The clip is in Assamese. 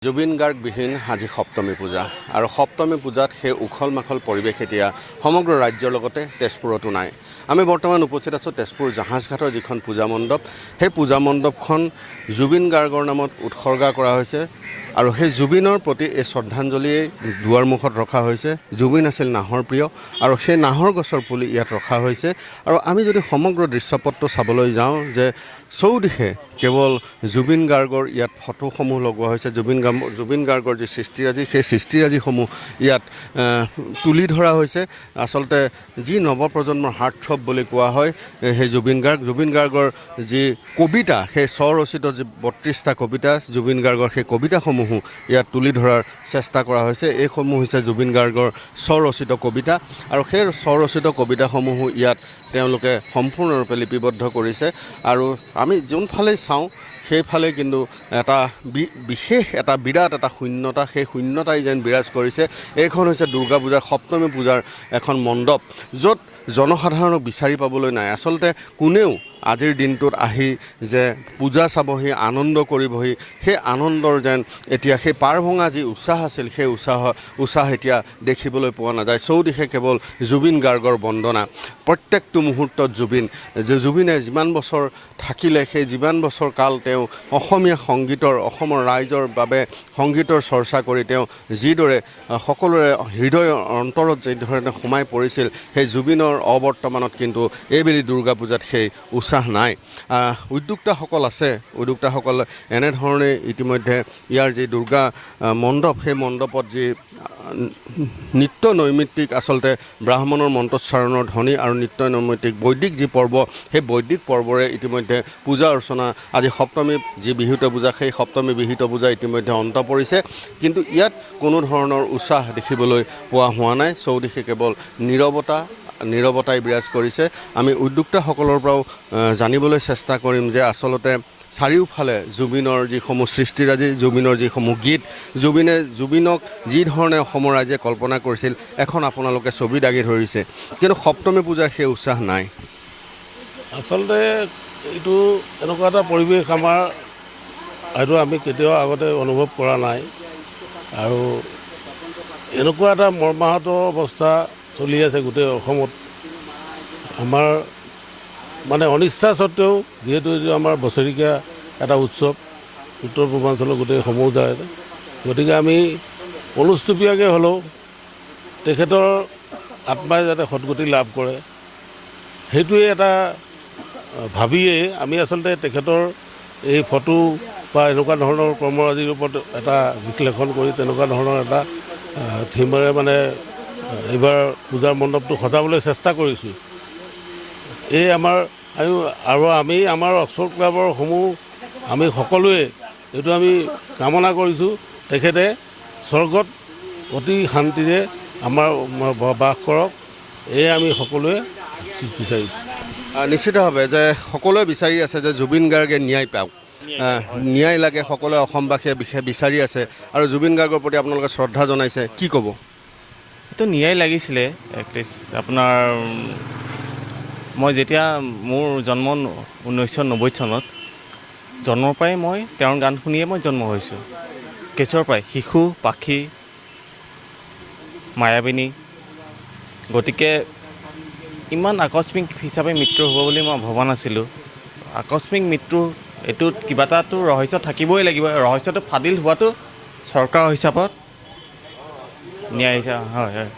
জুবিন গাৰ্গ বিহীন আজি সপ্তমী পূজা আৰু সপ্তমী পূজাত সেই উখল মাখল পৰিৱেশ এতিয়া সমগ্ৰ ৰাজ্যৰ লগতে তেজপুৰতো নাই। আমি বৰ্তমান উপস্থিত আছোঁ তেজপুৰ জাহাজঘাটৰ যিখন পূজা মণ্ডপ, সেই পূজা মণ্ডপখন জুবিন গাৰ্গৰ নামত উৎসৰ্গা কৰা হৈছে আৰু সেই জুবিনৰ প্ৰতি এই শ্ৰদ্ধাঞ্জলিয়েই দুৱাৰমুখত ৰখা হৈছে। জুবিন আছিল নাহৰ প্ৰিয় আৰু সেই নাহৰ গছৰ পুলি ইয়াত ৰখা হৈছে। আৰু আমি যদি সমগ্ৰ দৃশ্যপটটো চাবলৈ যাওঁ যে চৌদিশে কেৱল জুবিন গাৰ্গৰ ইয়াত ফটোসমূহ লগোৱা হৈছে। জুবিন গাৰ্গৰ যি সৃষ্টিৰাজি, সেই সৃষ্টিৰাজিসমূহ ইয়াত তুলি ধৰা হৈছে। আচলতে যি নৱপ্ৰজন্মৰ হাৰ্টথ্ৰব বুলি কোৱা হয় সেই জুবিন গাৰ্গৰ যি কবিতা, সেই স্বৰচিত যি ৩২টা কবিতা, জুবিন গাৰ্গৰ সেই কবিতাসমূহো ইয়াত তুলি ধৰাৰ চেষ্টা কৰা হৈছে। এইসমূহ হৈছে জুবিন গাৰ্গৰ স্বৰচিত কবিতা আৰু সেই স্বৰচিত কবিতাসমূহো ইয়াত তেওঁলোকে সম্পূৰ্ণৰূপে লিপিবদ্ধ কৰিছে। আৰু আমি যোনফালে চাওঁ সেইফালে কিন্তু এটা বিশেষ এটা বিৰাট এটা শূন্যতা, সেই শূন্যতাই যেন বিৰাজ কৰিছে। এইখন হৈছে দুৰ্গা পূজাৰ সপ্তমী পূজাৰ এখন মণ্ডপ, য'ত জনসাধাৰণক বিচাৰি পাবলৈ নাই। আচলতে কোনেও আজিৰ দিনটোত আহি যে পূজা চাবহি, আনন্দ কৰিবহি, সেই আনন্দৰ যেন এতিয়া সেই পাৰ ভঙা যি উৎসাহ আছিল, সেই উৎসাহ এতিয়া দেখিবলৈ পোৱা নাযায়। চৌদিশে কেৱল জুবিন গাৰ্গৰ বন্দনা। প্ৰত্যেকটো মুহূৰ্তত জুবিনে যিমান বছৰ থাকিলে, সেই যিমান বছৰ কাল তেওঁ অসমীয়া সংগীতৰ, অসমৰ ৰাইজৰ বাবে সংগীতৰ চৰ্চা কৰি তেওঁ যিদৰে সকলোৰে হৃদয়ৰ অন্তৰত যিধৰণে সোমাই পৰিছিল, সেই জুবিনৰ অবৰ্তমানত কিন্তু এইবেলি দুৰ্গা পূজাত সেই উৎসাহ নাই। উদ্যোক্তাসকল আছে, উদ্যোক্তাসকল এনেধৰণে ইতিমধ্যে ইয়াৰ যি দুৰ্গা মণ্ডপ, সেই মণ্ডপত যি নিত্য নৈমিত্তিক আচলতে ব্ৰাহ্মণৰ মন্ত্ৰোচ্চাৰণৰ ধ্বনি আৰু নিত্য নৈমিত্তিক বৈদিক যি পৰ্ব, সেই বৈদিক পৰ্বৰে ইতিমধ্যে পূজা অৰ্চনা, আজি সপ্তমী যি বিহুত পূজা, সেই সপ্তমী বিহিত পূজা ইতিমধ্যে অন্ত পৰিছে। কিন্তু ইয়াত কোনো ধৰণৰ উৎসাহ দেখিবলৈ পোৱা হোৱা নাই। চৌদিশে কেৱল নীৰৱতাই বিৰাজ কৰিছে। আমি উদ্যোক্তাসকলৰ পৰাও জানিবলৈ চেষ্টা কৰিম যে আচলতে চাৰিওফালে জুবিনৰ যিসমূহ সৃষ্টিৰাজি, জুবিনৰ যিসমূহ গীত, জুবিনক যি ধৰণে অসমৰ ৰাইজে কল্পনা কৰিছিল, এখন আপোনালোকে ছবি দাঙি ধৰিছে, কিন্তু সপ্তমী পূজাৰ সেই উৎসাহ নাই। আচলতে এইটো এনেকুৱা এটা পৰিৱেশ আমাৰ হয়তো আমি কেতিয়াও আগতে অনুভৱ কৰা নাই। আৰু এনেকুৱা এটা মৰ্মাহত অৱস্থা চলি আছে গোটেই অসমত। আমাৰ মানে অনিচ্ছা স্বত্বেও, যিহেতু এইটো আমাৰ বছৰেকীয়া এটা উৎসৱ, উত্তৰ পূৰ্বাঞ্চলৰ গোটেই সমুদায়, গতিকে আমি অনুষ্টুপীয়াকৈ হ'লেও তেখেতৰ আত্মাই যাতে সদগতি লাভ কৰে, সেইটোৱে এটা ভাবিয়েই আমি আচলতে তেখেতৰ এই ফটো বা এনেকুৱা ধৰণৰ কৰ্মৰাজিৰ ওপৰত এটা বিশ্লেষণ কৰি তেনেকুৱা ধৰণৰ এটা থিমেৰে মানে এইবাৰ পূজাৰ মণ্ডপটো সজাবলৈ চেষ্টা কৰিছোঁ। এই আমি আমাৰ অক্সফৰ্ড ক্লাবৰ সমূহ আমি সকলোৱে এইটো আমি কামনা কৰিছোঁ, তেখেতে স্বৰ্গত অতি শান্তিৰে আমাৰ বাস কৰক, এয়ে আমি সকলোৱে বিচাৰিছোঁ। নিশ্চিতভাৱে যে সকলোৱে বিচাৰি আছে যে জুবিন গাৰ্গে ন্যায় পাওক, ন্যায় লাগে, সকলোৱে অসমবাসীয়ে বিচাৰি আছে আৰু জুবিন গাৰ্গৰ প্ৰতি আপোনালোকে শ্ৰদ্ধা জনাইছে, কি ক'ব? এইটো ন্যায় লাগিছিলে। এটলিষ্ট আপোনাৰ মই যেতিয়া মোৰ জন্ম 1990 চনত, জন্মৰ পৰাই মই তেওঁৰ গান শুনিয়ে মই জন্ম হৈছোঁ। কেঁচুৱাৰ পৰাই, শিশু, পাখি, মায়াবিনী। গতিকে ইমান আকস্মিক হিচাপে মৃত্যু হ'ব বুলি মই ভবা নাছিলোঁ। আকস্মিক মৃত্যু, এইটোত কিবা এটাতো ৰহস্য থাকিবই লাগিব। ৰহস্যটো ফাদিল হোৱাটো চৰকাৰ হিচাপত ন্যায় হিচাপত হয়।